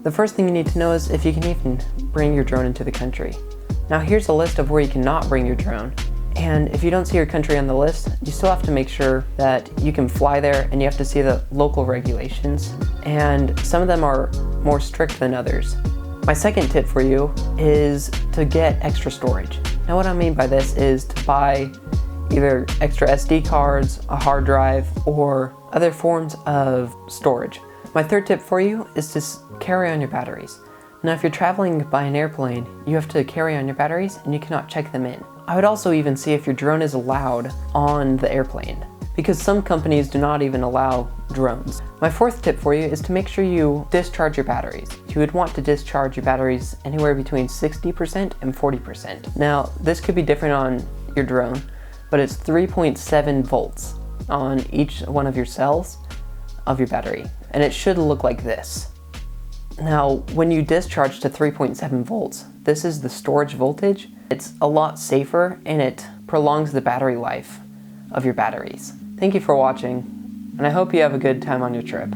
The first thing you need to know is if you can even bring your drone into the country. Now here's a list of where you cannot bring your drone. And if you don't see your country on the list, you still have to make sure that you can fly there, and you have to see the local regulations. And some of them are more strict than others. My second tip for you is to get extra storage. Now what I mean by this is to buy either extra SD cards, a hard drive, or other forms of storage. My third tip for you is to carry on your batteries. Now if you're traveling by an airplane, you have to carry on your batteries and you cannot check them in. I would also even see if your drone is allowed on the airplane, because some companies do not even allow drones. My fourth tip for you is to make sure you discharge your batteries. You would want to discharge your batteries anywhere between 60% and 40%. Now this could be different on your drone, but it's 3.7 volts on each one of your cells of your battery, and it should look like this. Now, when you discharge to 3.7 volts, this is the storage voltage. It's a lot safer and it prolongs the battery life of your batteries. Thank you for watching, and I hope you have a good time on your trip.